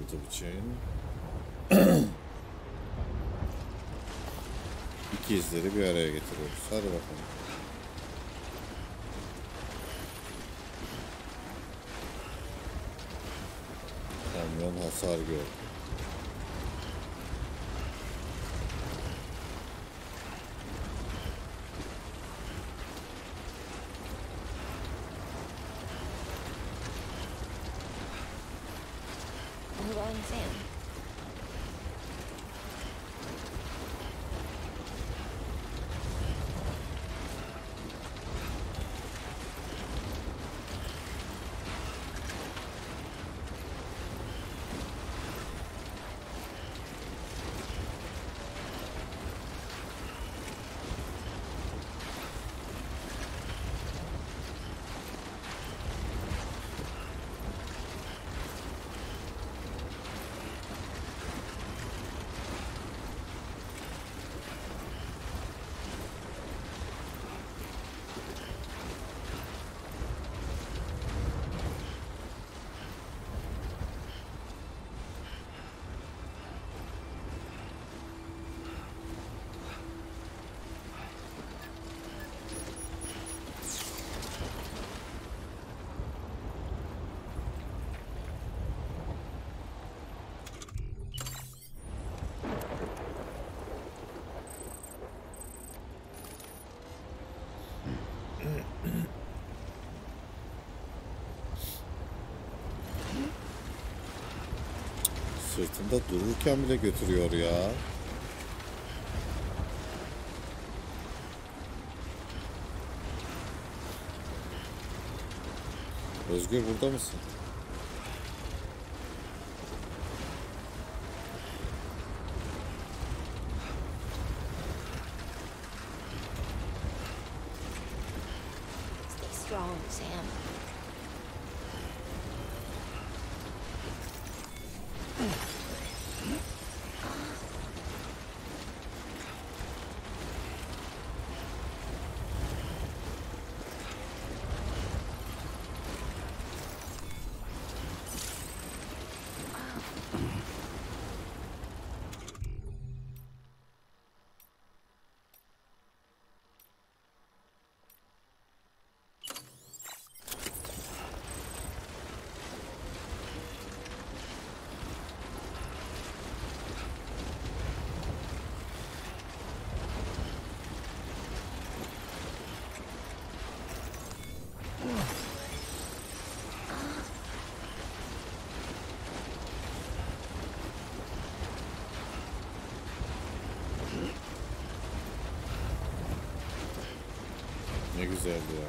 oldu bu chain. İki izleri bir araya getiriyoruz. Hadi bakalım. Kamyon hasar gördü. Sırtında dururken bile götürüyor ya. Özgür burada mısın? Stay strong, Sam. Ne güzeldi ya.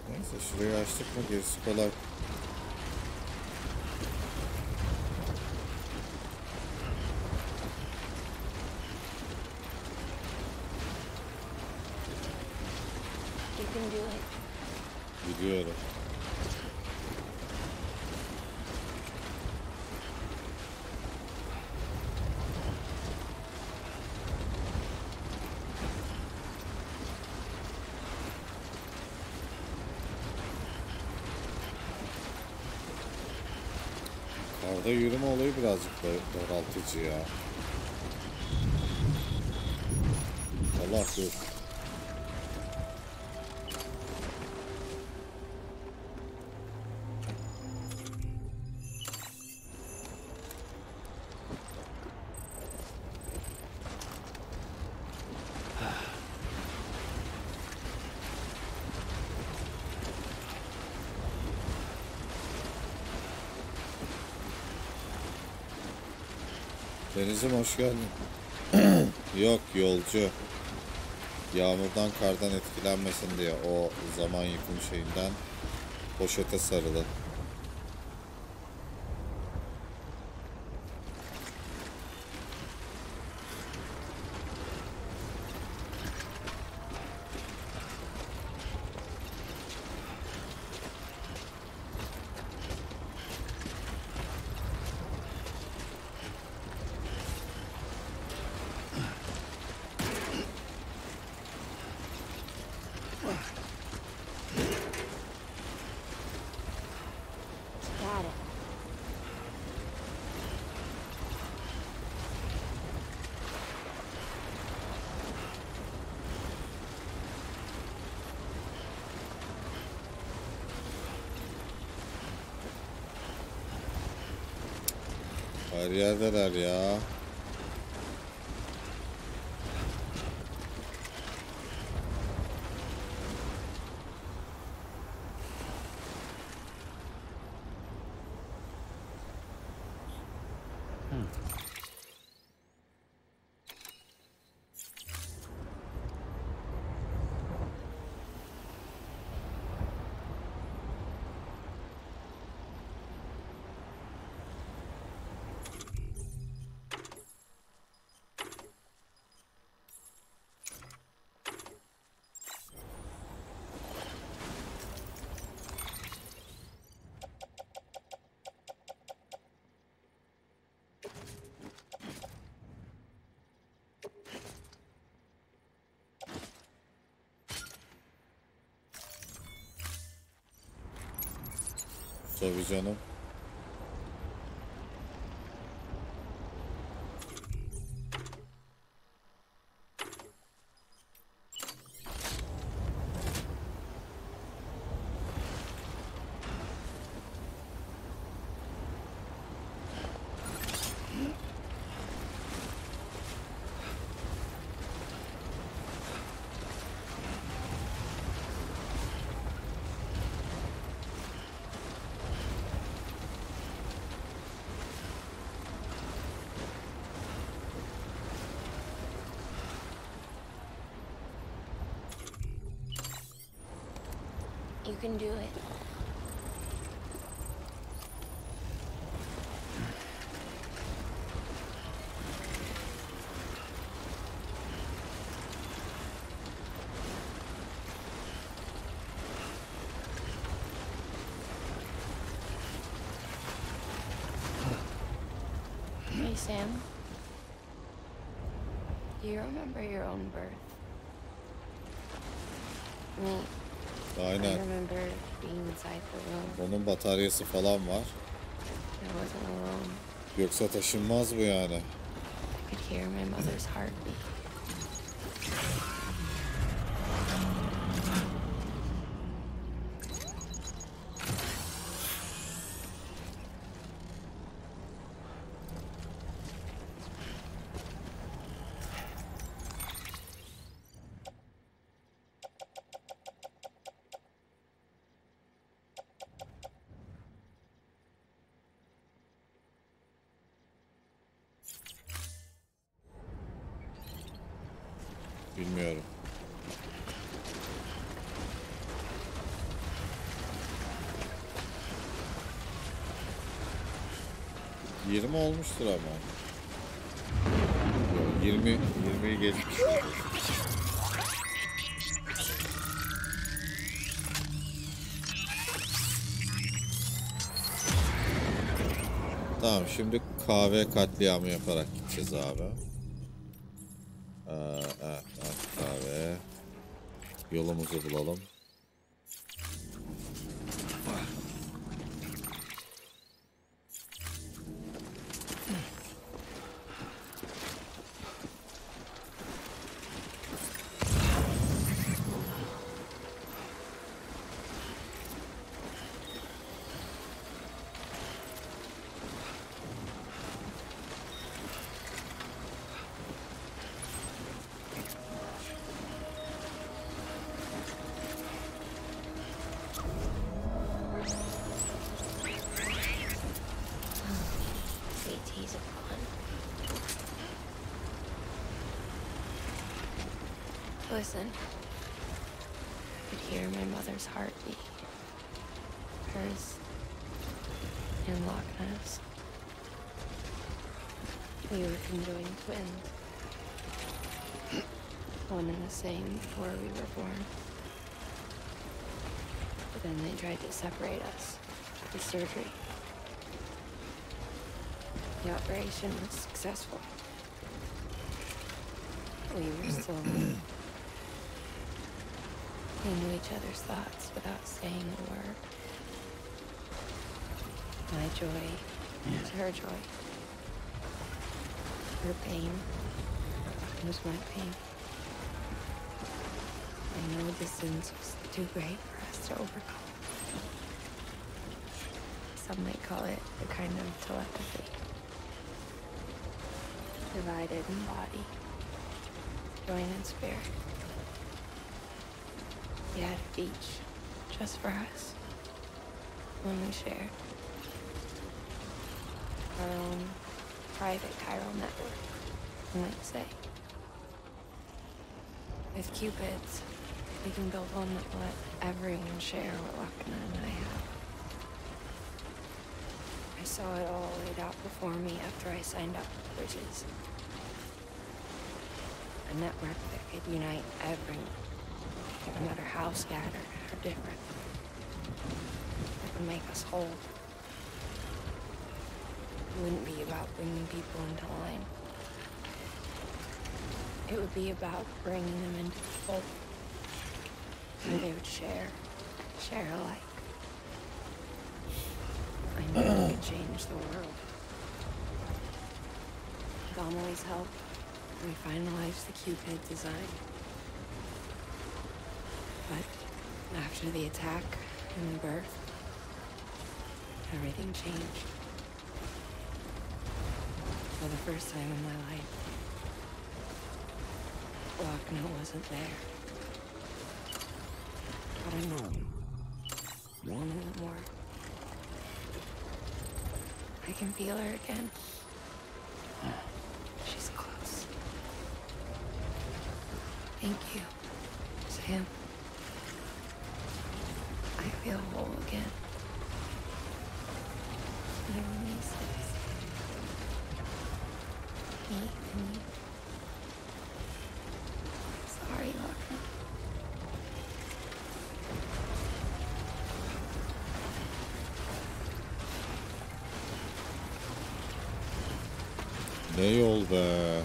Neyse şurayı açtık mı gerisi kolay. You can do it. Biliyorum. Karda yürüme olayı birazcık da daraltıcı ya. Allah dur. Deniz'im hoş geldin. Yok yolcu. Yağmurdan kardan etkilenmesin diye o zaman yıkım şeyinden poşete sarılı. Her yerdeler ya. Tabii canım. You can do it. Hey, Sam. Do you remember your own birth? Me. Aynen. I remember being inside the room. Onun bataryası falan var. I wasn't alone. Yoksa taşınmaz bu yani. I could hear my mother's heartbeat. Bilmiyorum. ...20 olmuştur ama. Yok, 20'yi geçmiştir. Tamam, şimdi kahve katliamı yaparak gideceğiz abi. Evet, kahve. Yolumuzu bulalım. Listen. I could hear my mother's heartbeat. Hers and Loch Ness. We were conjoined twins. One and the same before we were born. But then they tried to separate us with surgery. The operation was successful. We were still... We knew each other's thoughts without saying a word. My joy was her joy. Her pain was my pain. I know distance was too great for us to overcome. Some might call it a kind of telepathy. divided in body, joined in spirit. We had a beach just for us, one we shared. Our own private chiral network, you might say. With Cupids, we can build one that will let everyone share what Lakna and I have. I saw it all laid out before me after I signed up with Bridges. A network that could unite everyone, no matter how scattered or different. That would make us whole. It wouldn't be about bringing people into line. It would be about bringing them into the fold. Where they would share alike. I knew it could change the world. With Amelie's help, we finalized the Cupid design. But after the attack and the birth, everything changed. For the first time in my life, Lakna wasn't there. But I know one of them more. I can feel her again. She's close. Thank you, Sam. I feel whole again. Even these days. Me and you. Sorry, Lakna. Ne yol be.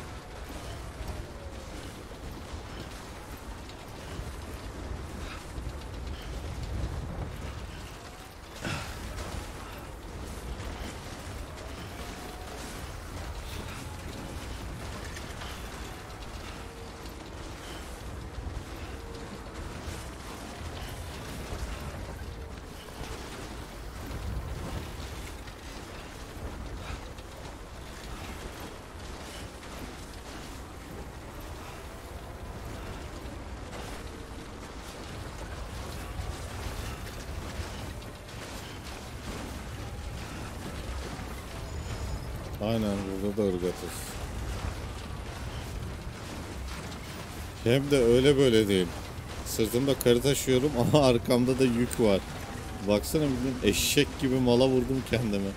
Aynen, burada da ırgatız. Hem de öyle böyle değil. Sırtımda karı taşıyorum ama arkamda da yük var. Baksana, bildiğin eşek gibi mala vurdum kendime.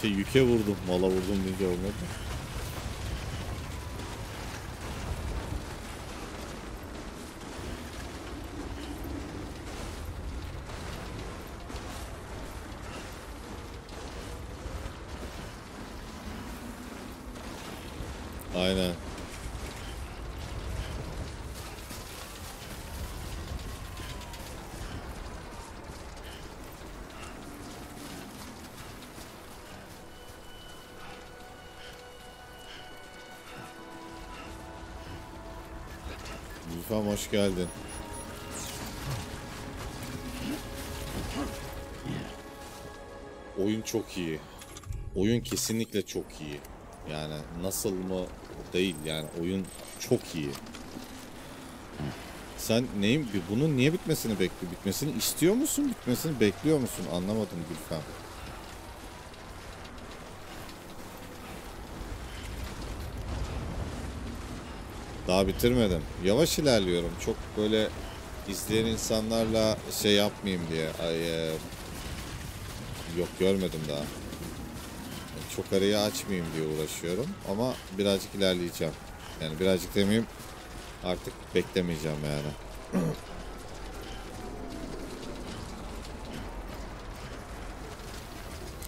Yüke vurdum. Mala vurdum deyince olmadı. Aynen. Gülfem, hoş geldin. Oyun çok iyi. Oyun kesinlikle çok iyi. Yani nasıl mı değil, yani oyun çok iyi. Sen bunun niye bitmesini bitmesini istiyor musun, bitmesini bekliyor musun? Anlamadım Gülfem. Daha bitirmedim. Yavaş ilerliyorum. Çok böyle izleyen insanlarla yapmayayım diye. Yok, görmedim daha. Çok arayı açmayayım diye uğraşıyorum ama birazcık ilerleyeceğim. Yani birazcık demeyeyim, artık beklemeyeceğim yani.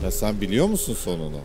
Ya sen biliyor musun sonunu?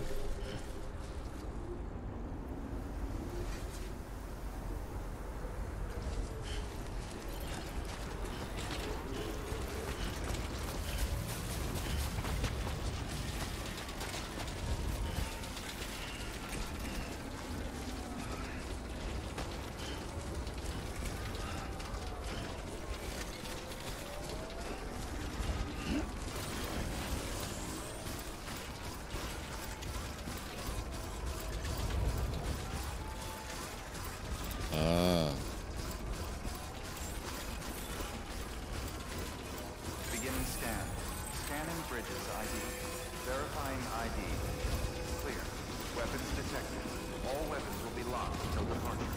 weapons detected. All weapons will be locked until departure.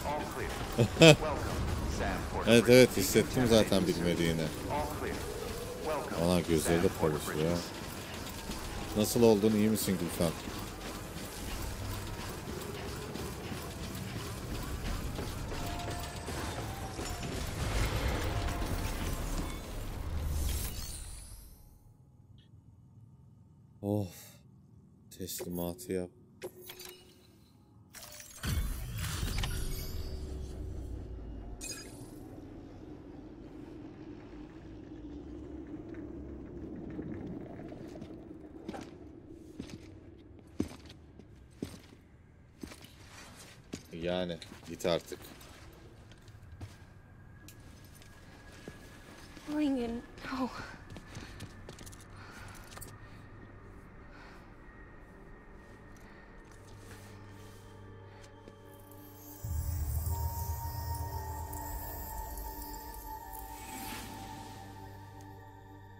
All clear. Welcome, Sam Porter. Evet evet, hissettim zaten bilmediğini. All clear. Welcome. Ana gözleri de parlıyor. Nasıl oldun, iyi misin Gülfem? Of. Teslimatı yap. Yani git artık. Lincoln, no.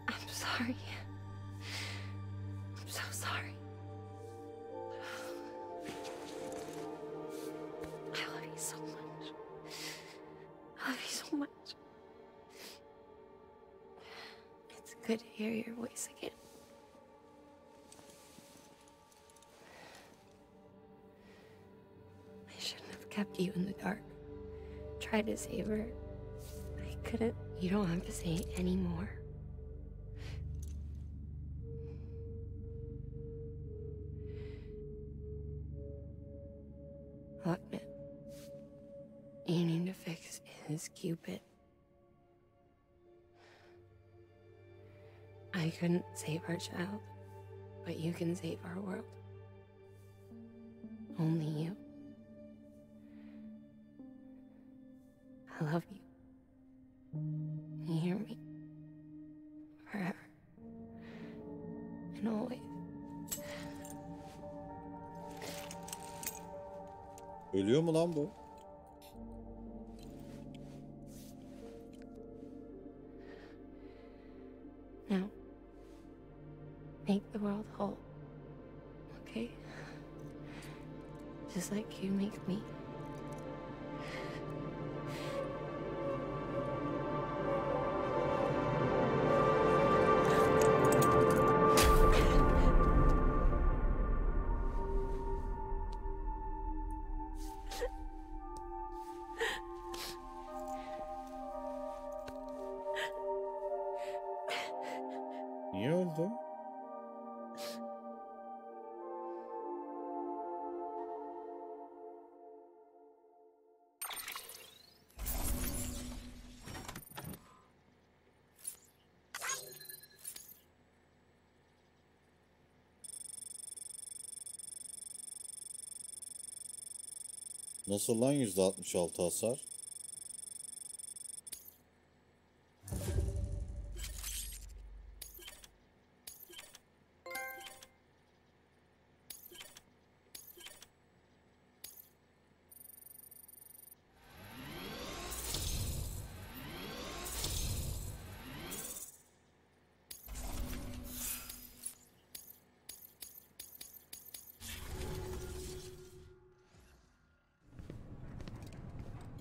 I'm sorry. I'm so sorry. I love you so much. I love you so much. It's good to hear your voice again. I shouldn't have kept you in the dark. Tried to save her. I couldn't. You don't have to say it anymore. Look, man. You need to fix his Cupid. I couldn't save our child, but you can save our world. Only you. I love you. You hear me? Forever. And always. Ölüyor mu lan bu? Now, make the world whole. Okay? Just like you make me. Niye öldü? Nasıl lan %66 hasar?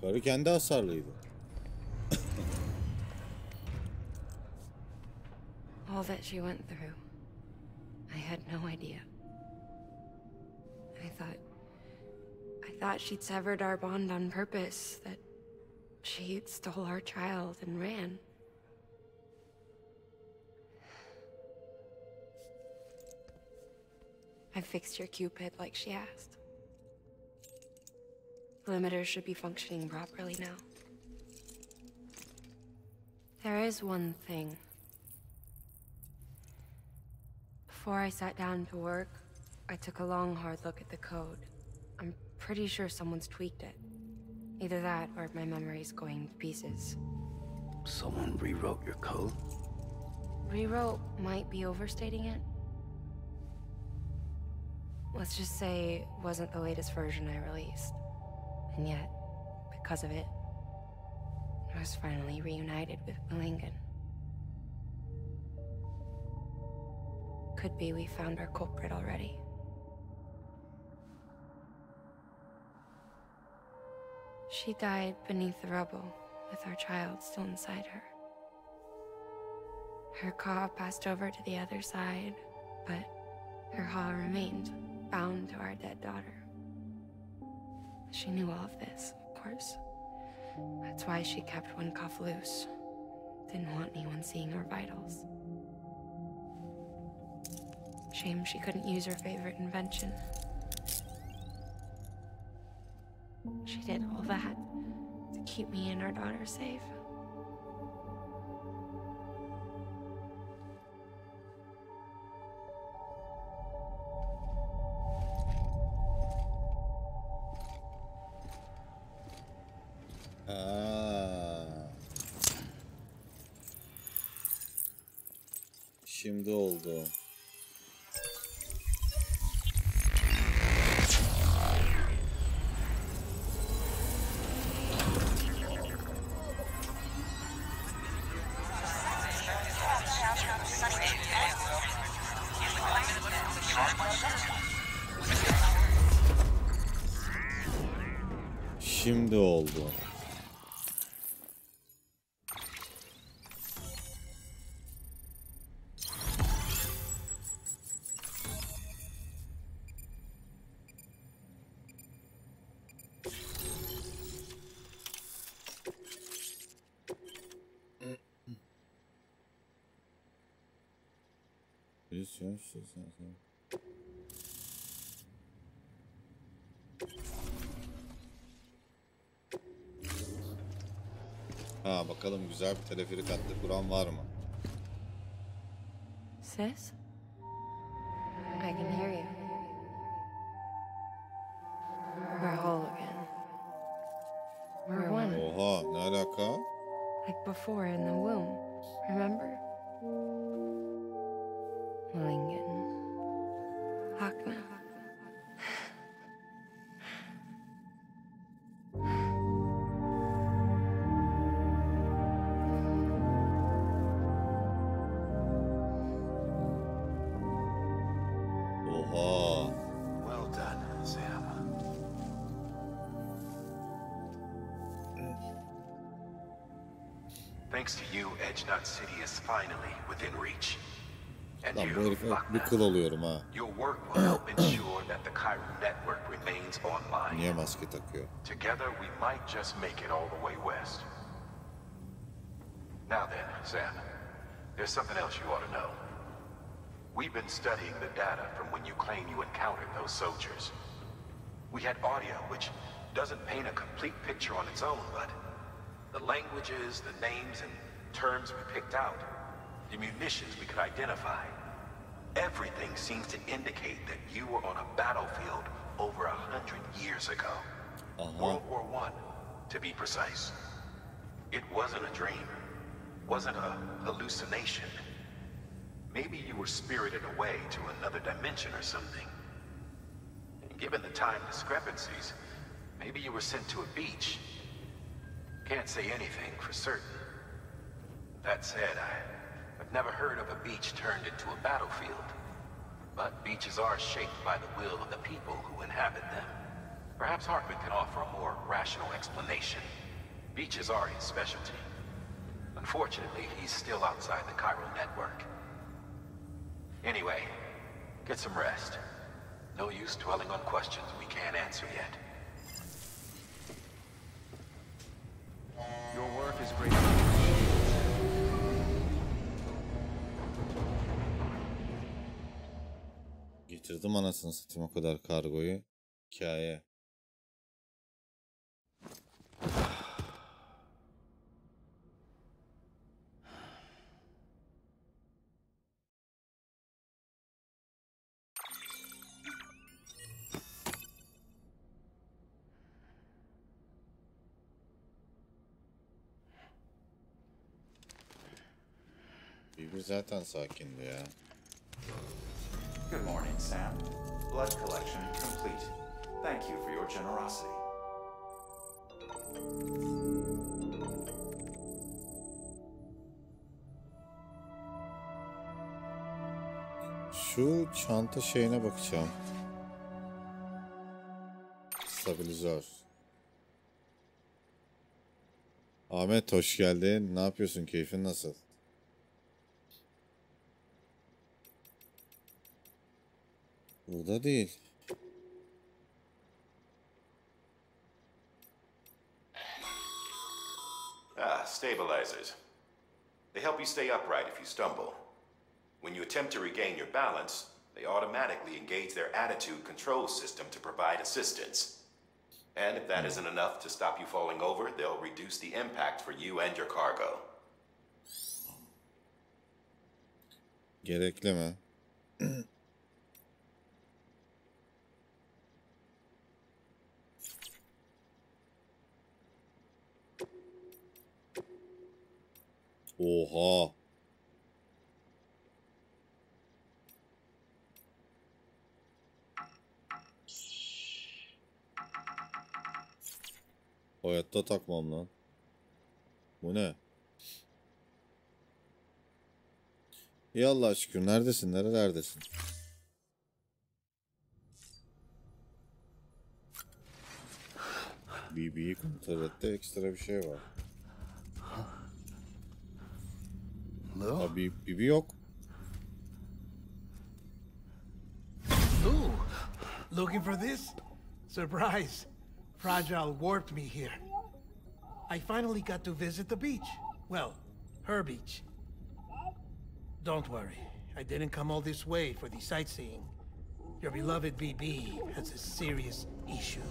Karı kendi hasarlıydı. All that she went through, I had no idea. I thought she'd severed our bond on purpose, that she stole our child and ran. I fixed your Cupid like she asked. The limiter should be functioning properly now. There is one thing. Before I sat down to work, I took a long, hard look at the code. I'm pretty sure someone's tweaked it. Either that, or my memory's going to pieces. Someone rewrote your code? Rewrote might be overstating it. Let's just say it wasn't the latest version I released. And yet, because of it, I was finally reunited with Lincoln. Could be we found our culprit already. She died beneath the rubble, with our child still inside her. Her caw passed over to the other side, but her haw remained, bound to our dead daughter. She knew all of this, of course. That's why she kept one cuff loose. Didn't want anyone seeing her vitals. Shame she couldn't use her favorite invention. She did all that to keep me and our daughter safe. Şimdi oldu. Şimdi oldu. Ha bakalım güzel bir teleferik hattı kuran var mı? Sis? I can hear you. We're whole again. We're one. Oha ne alaka? Like before in the womb. Remember? Lingen. Hakna. Oha. Well done, Sam. Thanks to you, Edgenut City is finally within reach. And Lan bu you, herife bir Bakmayı, kıl oluyorum ha. your work will help ensure that the chiral network remains online. Niye maske takıyor? Together, we might just make it all the way west. Now then, Sam, there's something else you ought to know. We've been studying the data from when you claim you encountered those soldiers. We had audio, which doesn't paint a complete picture on its own, but the languages, the names, and terms we picked out, the munitions we could identify, everything seems to indicate that you were on a battlefield over 100 years ago. World War I, to be precise. It wasn't a dream, wasn't a hallucination. Maybe you were spirited away to another dimension or something. And given the time discrepancies, maybe you were sent to a beach. Can't say anything for certain. That said, I've never heard of a beach turned into a battlefield. But beaches are shaped by the will of the people who inhabit them. Perhaps Hartman can offer a more rational explanation. Beaches are his specialty. Unfortunately, he's still outside the chiral network. Anyway, get some rest. No use dwelling on questions we can't answer yet. Your work is great. Getirdim anasını satayım o kadar kargoyu. Hikaye. Bir zaten sakindi ya. Good morning, Sam. Blood collection complete. Thank you for your generosity. Şu çanta şeyine bakacağım. Stabilizör. Ahmet hoş geldin. Ne yapıyorsun? Keyfin nasıl? Burada değil. Stabilizers. They help you stay upright if you stumble. When you attempt to regain your balance, they automatically engage their attitude control system to provide assistance. And if that isn't enough to stop you falling over, they'll reduce the impact for you and your cargo. Gerekli mi? Oha. Hayatta takmam lan. Bu ne? İyi Allah'a şükür. Neredesin? Nerelerdesin? BB'yi kontrol etti. Ekstra bir şey var. Abi BB yok. Ooh, looking for this? Surprise. Fragile warped me here. I finally got to visit the beach. Well, her beach. Don't worry, I didn't come all this way for the sightseeing. Your beloved BB has a serious issue.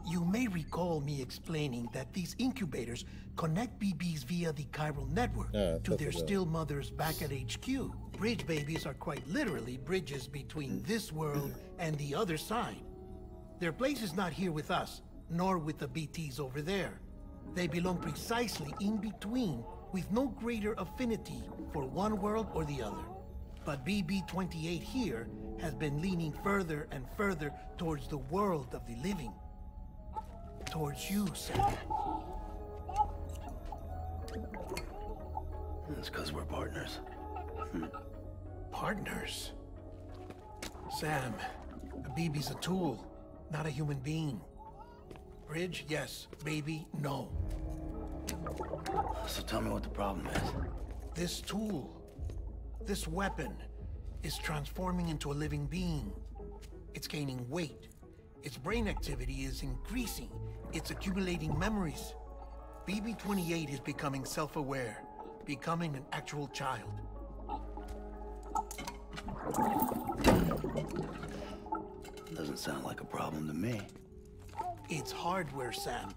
You may recall me explaining that these incubators connect BBs via the chiral network to their still mothers back at HQ. Bridge babies are quite literally bridges between this world and the other side. Their place is not here with us, nor with the BTs over there. They belong precisely in between, with no greater affinity for one world or the other. But BB-28 here has been leaning further and further towards the world of the living. Towards you, Sam. It's because we're partners. Partners? Sam, a BB's a tool, not a human being. Bridge, yes. Baby, no. So tell me what the problem is. This tool, this weapon, is transforming into a living being. It's gaining weight. Its brain activity is increasing. It's accumulating memories. BB-28 is becoming self-aware, becoming an actual child. Doesn't sound like a problem to me. It's hardware, Sam.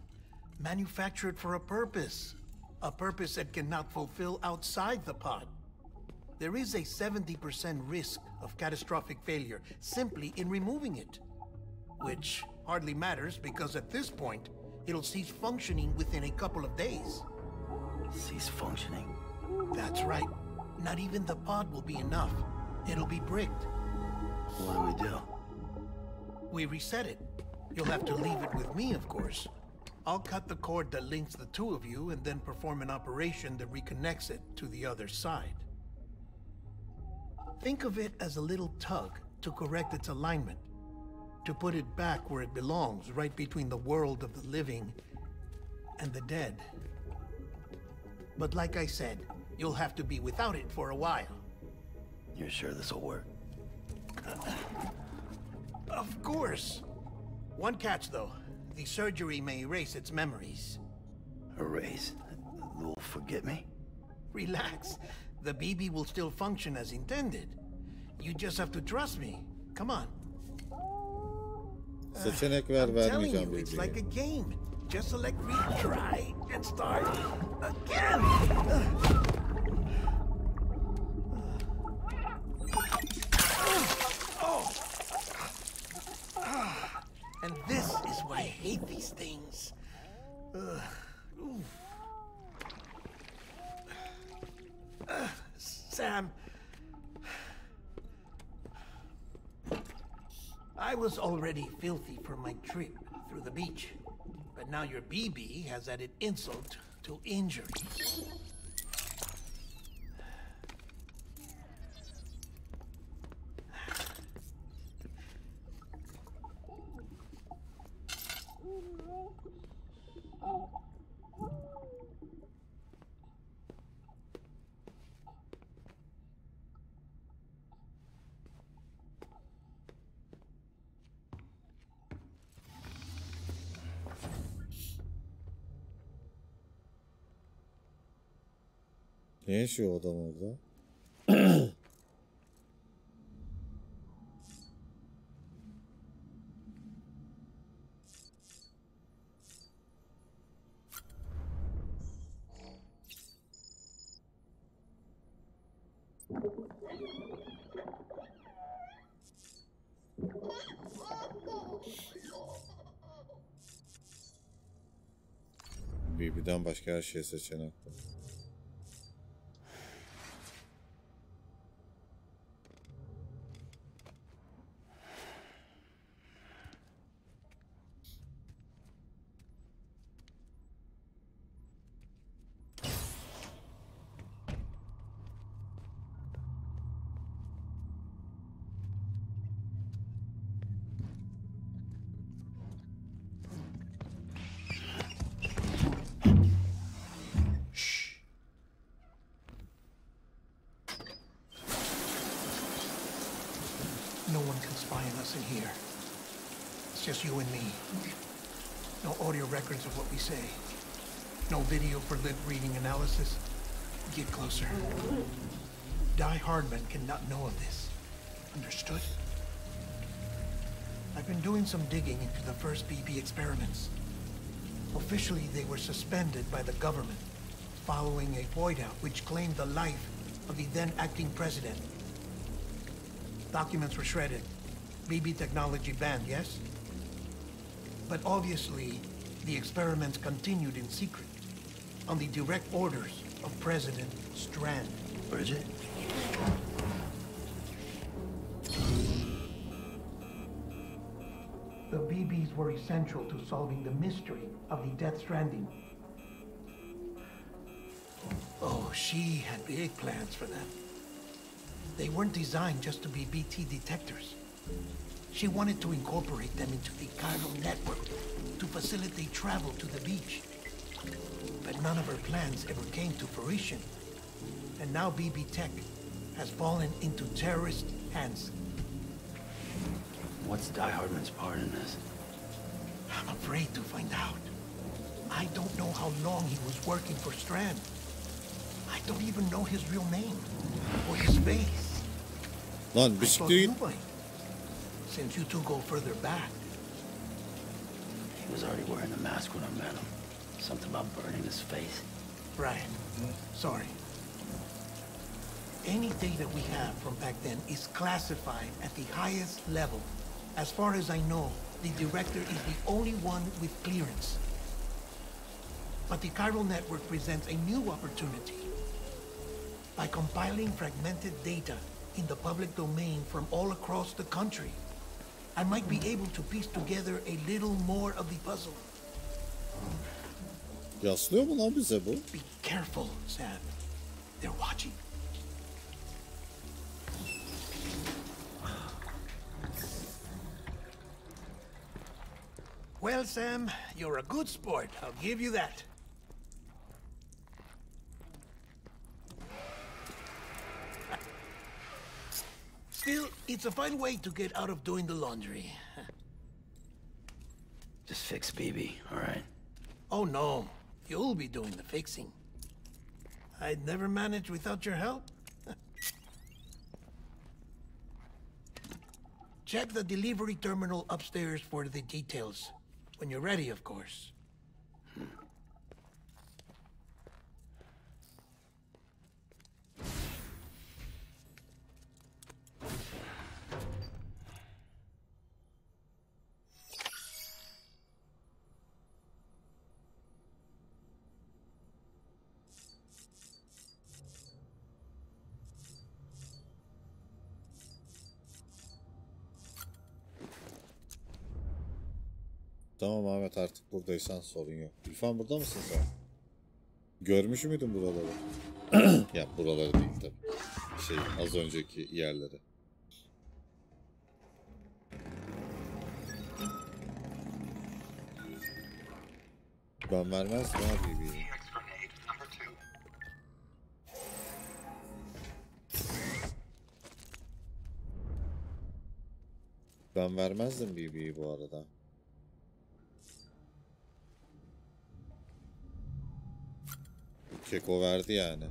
Manufactured for a purpose. A purpose it cannot fulfill outside the pod. There is a 70% risk of catastrophic failure simply in removing it. Which hardly matters because at this point, it'll cease functioning within a couple of days. Cease functioning? That's right. Not even the pod will be enough. It'll be bricked. What do? We reset it. You'll have to leave it with me, of course. I'll cut the cord that links the two of you and then perform an operation that reconnects it to the other side. Think of it as a little tug to correct its alignment. To put it back where it belongs, right between the world of the living and the dead. But like I said, you'll have to be without it for a while. You're sure this'll work? Of course. One catch, though. The surgery may erase its memories. Erase? They'll forget me? Relax. The BB will still function as intended. You just have to trust me. Come on. Seçenek ver, I'm telling vermeyeceğim you, it's BB'ye. like a game. Just select retry and start again. And this is why I hate these things. Sam, I was already filthy for my trip through the beach, but now your BB has added insult to injury. Ne yaşıyor o adam orada? BB'den başka her şey seçenek var. No one can spy on us in here. It's just you and me. No audio records of what we say. No video for lip reading analysis. Get closer. Die Hardman cannot know of this. Understood? I've been doing some digging into the first BB experiments. Officially, they were suspended by the government following a void out which claimed the life of the then acting president. Documents were shredded. BB technology banned, yes? But obviously, the experiments continued in secret, on the direct orders of President Strand. Bridget? The BBs were essential to solving the mystery of the Death Stranding. Oh, she had big plans for them. They weren't designed just to be BT detectors. She wanted to incorporate them into the chiral network to facilitate travel to the beach. But none of her plans ever came to fruition. And now BB Tech has fallen into terrorist hands. What's Die Hardman's part in this? I'm afraid to find out. I don't know how long he was working for Strand. I don't even know his real name or his face. Lan I thought bisiklet. you might, since you two go further back. He was already wearing a mask when I met him. Something about burning his face. Right. Sorry. Any data we have from back then is classified at the highest level. As far as I know, the director is the only one with clearance. But the chiral network presents a new opportunity. By compiling fragmented data in the public domain from all across the country, I might be able to piece together a little more of the puzzle. Yaslıyor mu lan bize bu? Be careful, Sam. They're watching. Well, Sam, you're a good sport. I'll give you that. Still, it's a fine way to get out of doing the laundry. Just fix BB, all right? Oh, no. You'll be doing the fixing. I'd never manage without your help. Check the delivery terminal upstairs for the details. When you're ready, of course. Tamam Ahmet, artık buradaysan sorun yok. İrfan, burada mısın sen? Görmüş müydün buraları? Ya buraları değil tabii. Az önceki yerleri. Ben vermezdim abi bir. Ben vermezdim BB'yi bu arada. Keko verdi yani.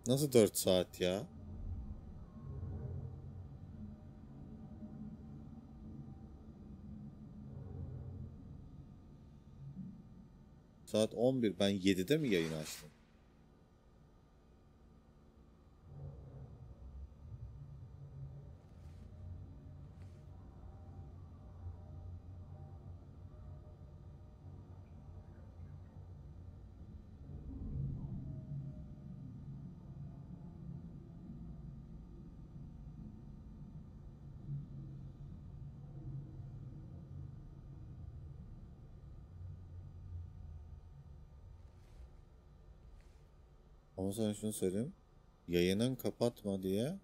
Nasıl 4 saat ya? Saat 11. Ben 7'de mi yayın açtım? Ama sana şunu söyleyeyim. Yayının kapatma diye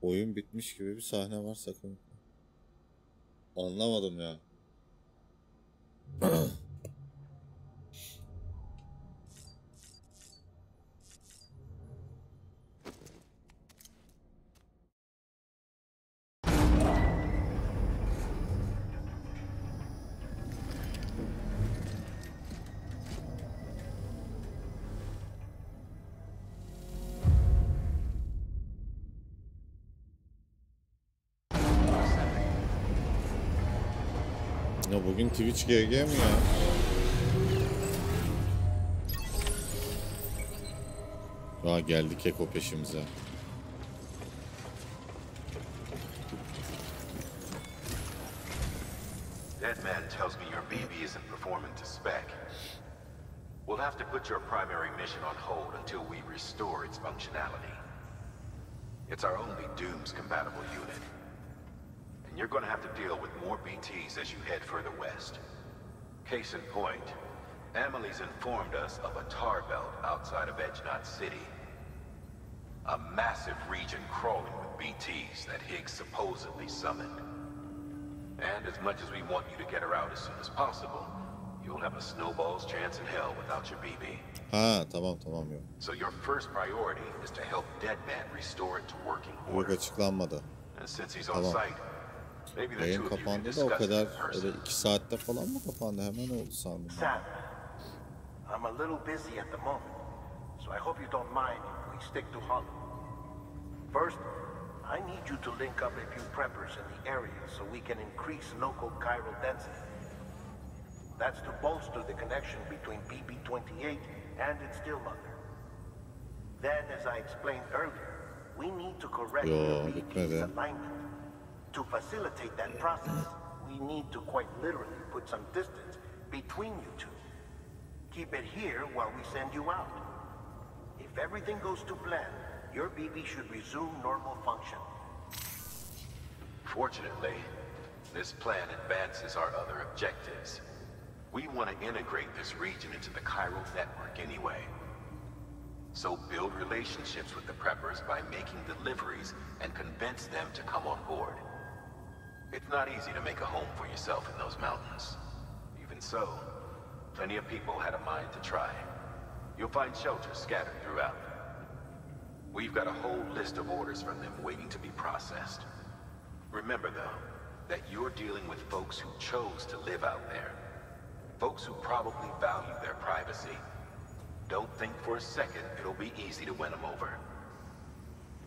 oyun bitmiş gibi bir sahne var, sakın. Anlamadım ya. Ya bugün Twitch GG mi ya? Aa, geldi Keko peşimize. Dead man tells me your BB isn't performing to spec. We'll have to put your primary mission on hold until we restore its functionality. It's our only Dooms-compatible unit. And you're gonna have to deal with more BTs as you head further west. Case in point, Amelie's informed us of a tar belt outside of Edgenot City. A massive region crawling with BTs that Higgs supposedly summoned. And as much as we want you to get her out as soon as possible, you'll have a snowball's chance in hell without your BB. Ha, tamam yok. So your first priority is to help Dead Man restore it to working Yok, order. açıklanmadı. And since he's on Tamam. site, maybe the Yayın two of you can kapandı da o discuss it kadar, in person. öyle 2 saatte falan mı kapandı? Hemen oldu sandım. Sam, I'm a little busy at the moment, so I hope you don't mind if we stick to Hollow. First, I need you to link up a few preppers in the area so we can increase local chiral density. That's to bolster the connection between BB-28 and its stillmother. Then, as I explained earlier, we need to correct the BB's alignment. To facilitate that process, we need to quite literally put some distance between you two. Keep it here while we send you out. If everything goes to plan, your BB should resume normal function. Fortunately, this plan advances our other objectives. We want to integrate this region into the chiral network anyway. So build relationships with the preppers by making deliveries and convince them to come on board. It's not easy to make a home for yourself in those mountains. Even so, plenty of people had a mind to try. You'll find shelters scattered throughout. We've got a whole list of orders from them waiting to be processed. Remember, though, that you're dealing with folks who chose to live out there. Folks who probably value their privacy. Don't think for a second it'll be easy to win them over.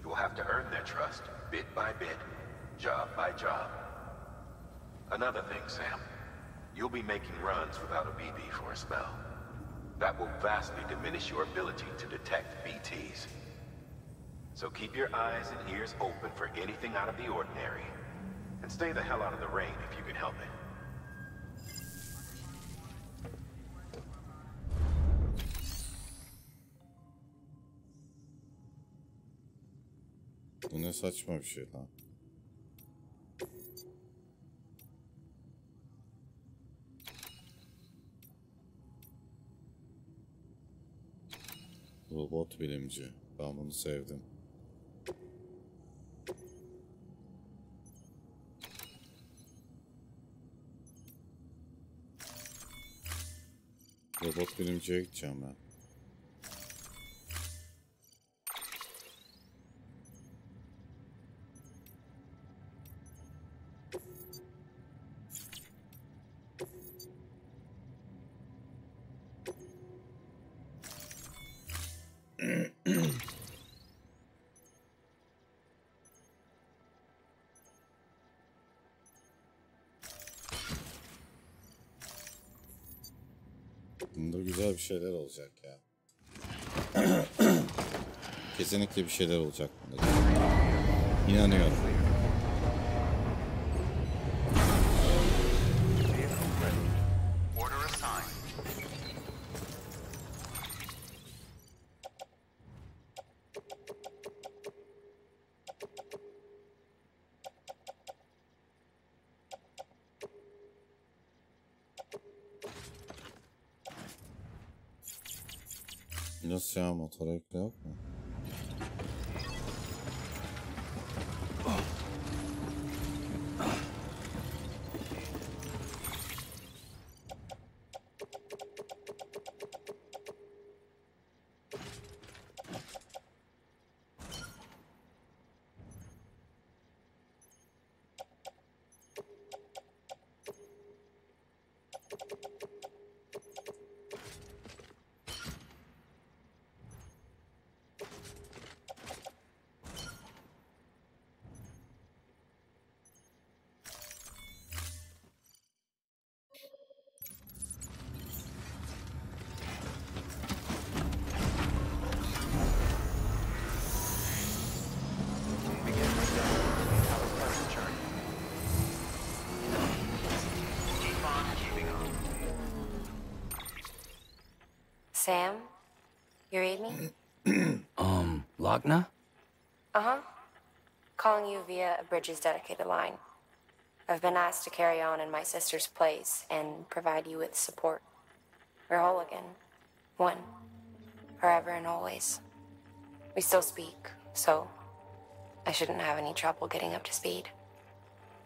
You'll have to earn their trust, bit by bit, job by job. Another thing, Sam. You'll be making runs without a BB for a spell. That will vastly diminish your ability to detect BTs. So keep your eyes and ears open for anything out of the ordinary. And stay the hell out of the rain if you can help it. Bu ne saçma bir şey lan. Robot bilimci. Ben bunu sevdim. Robot bilimciye gideceğim ben. Bunda güzel bir şeyler olacak ya. Kesinlikle bir şeyler olacak bunda. İnanıyorum. Nasıl ya, motora yükle yok mu? Sam, you read me? Lochna? Uh-huh. Calling you via a Bridges dedicated line. I've been asked to carry on in my sister's place and provide you with support. We're whole again. One. Forever and always. We still speak, so I shouldn't have any trouble getting up to speed.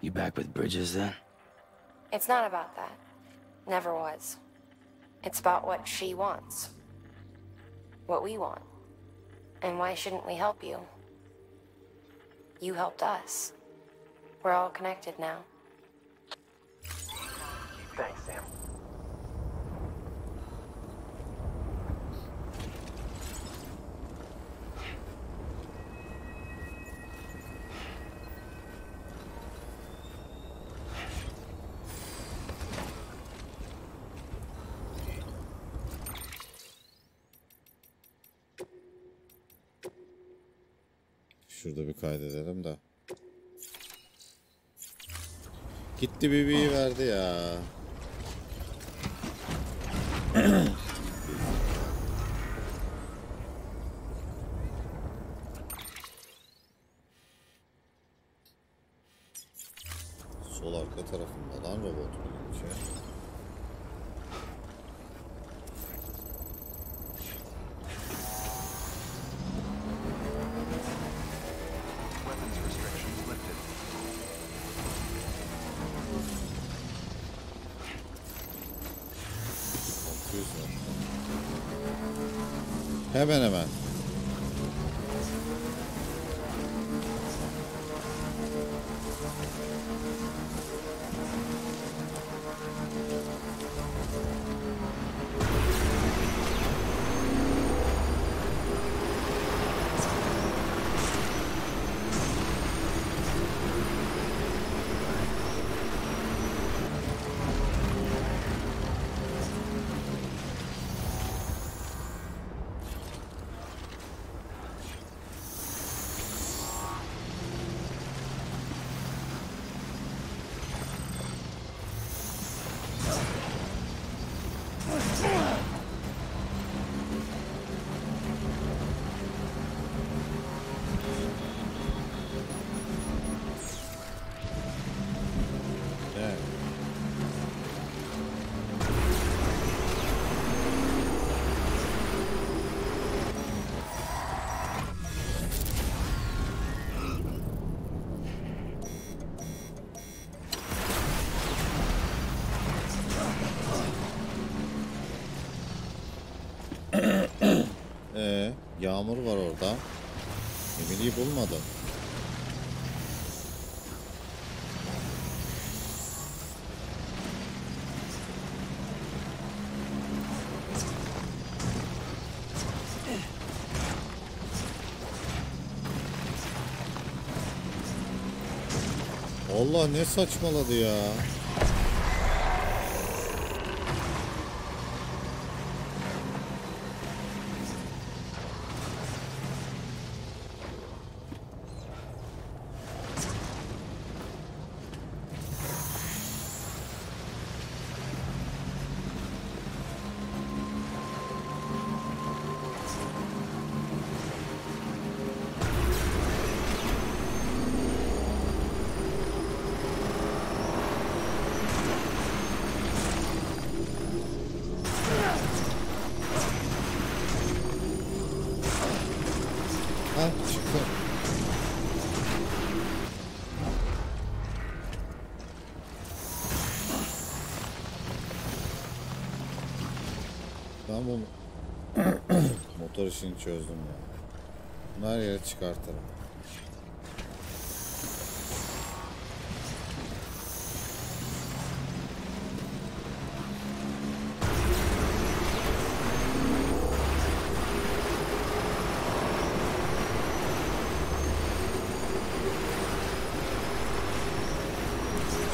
You back with Bridges then? It's not about that. Never was. It's about what she wants. What we want. And why shouldn't we help you? You helped us. We're all connected now. Thanks, Sam. Şurada bir kaydedelim de. Gitti bebeği verdi ya. Sol arka tarafında lan robot bir şey. Hemen hemen. Yağmur var orada. Emily'yi bulmadım. Allah ne saçmaladı ya. Ben bu motor işini çözdüm ya. Bunu her yere çıkartırım.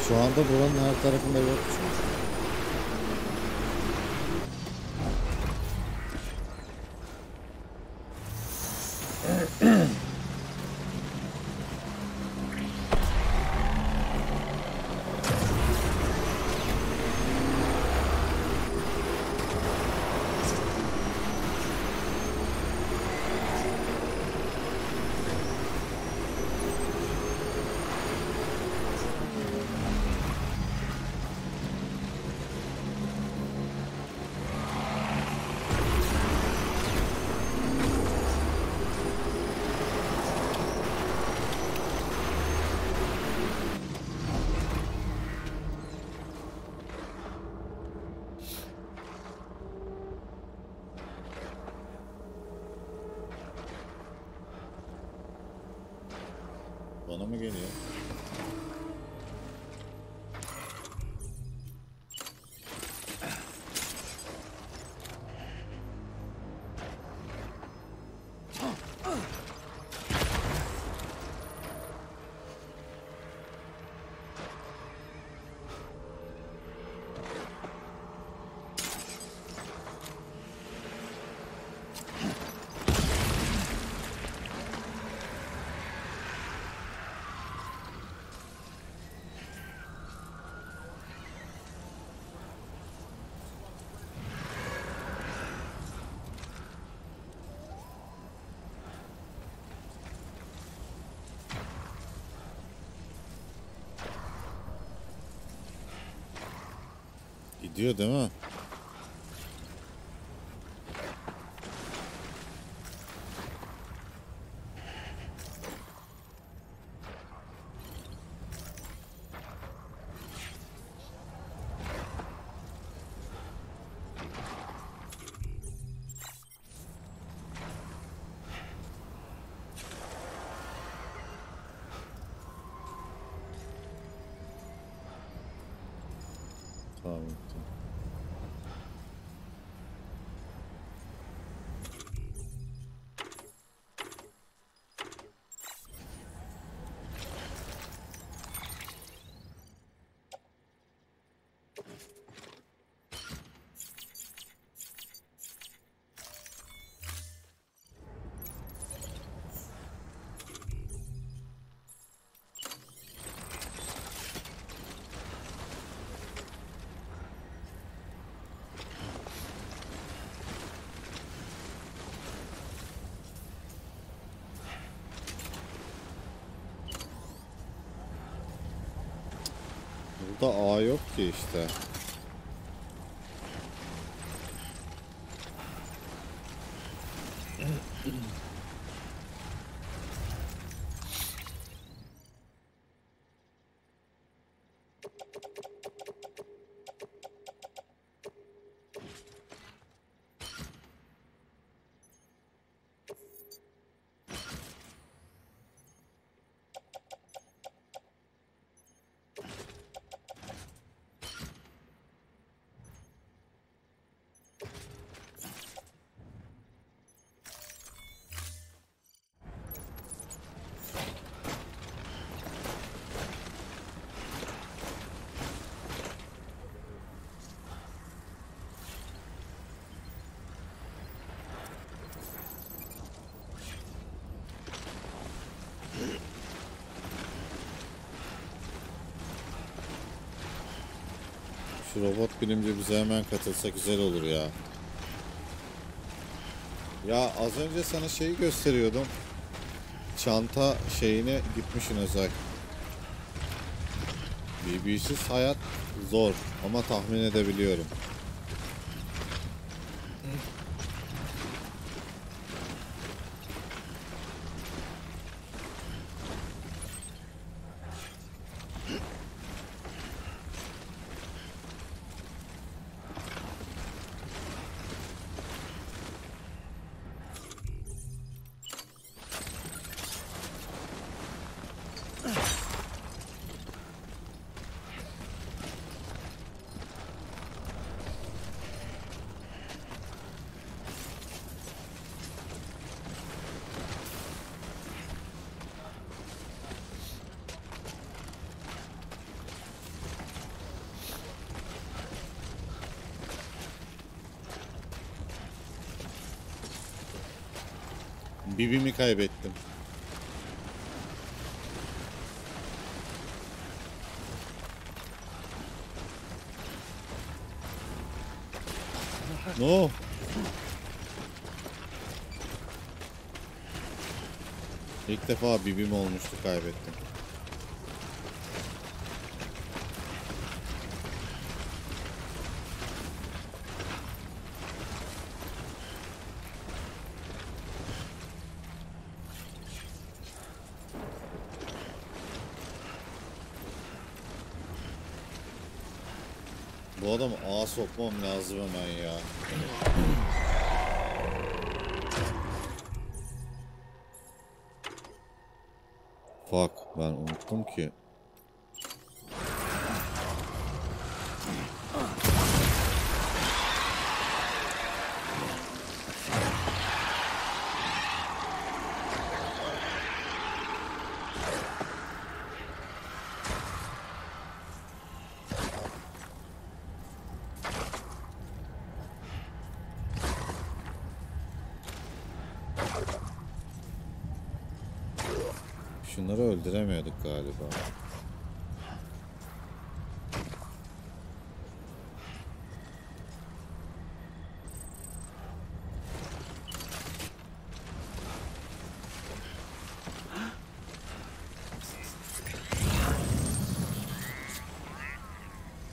Şu anda buranın her tarafında yok çünkü. Bana mı geliyor? Gidiyor değil mi? Tamam. Burada A yok ki işte. Şu robot bilimci bize hemen katılsa güzel olur ya. Ya az önce sana şeyi gösteriyordum. Çanta şeyine gitmişsin özel. BB'siz hayat zor ama tahmin edebiliyorum. Bibimi kaybettim. No. İlk defa bibim olmuştu, kaybettim. Bu adamı ağa sokmam lazım hemen ya. Fuck, ben unuttum ki. Şunları öldüremiyorduk galiba.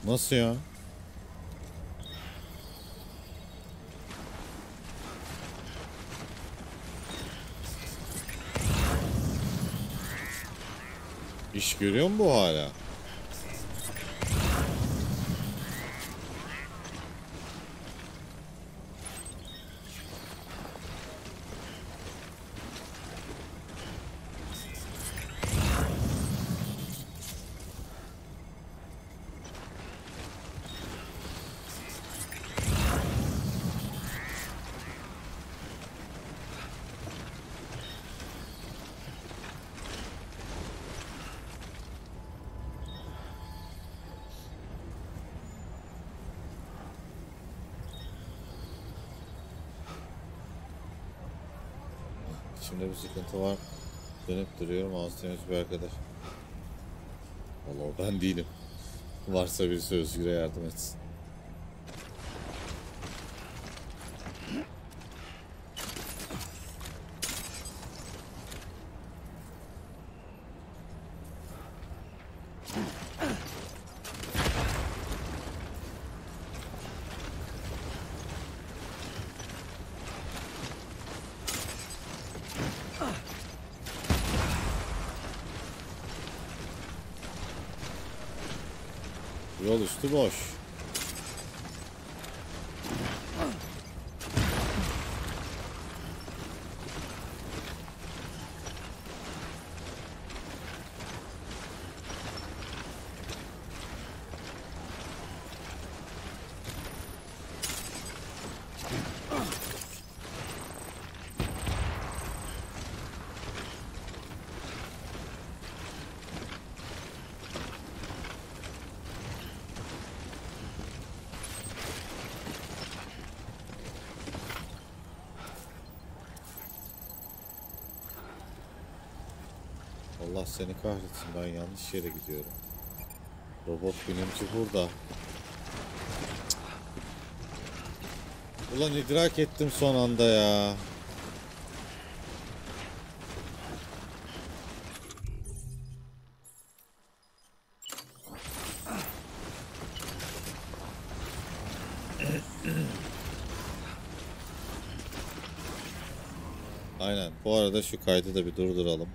Nasıl ya? İş görüyor mu bu hala? İçimde bir sıkıntı var. Dönüp duruyorum. Ağzı temiz bir arkadaş. Vallahi ben değilim. Varsa birisi Özgür'e yardım etsin. Yol üstü boş. Allah seni kahretsin, ben yanlış yere gidiyorum. Robot bilimci burada. Ulan idrak ettim son anda ya. Aynen. Bu arada şu kaydı da bir durduralım.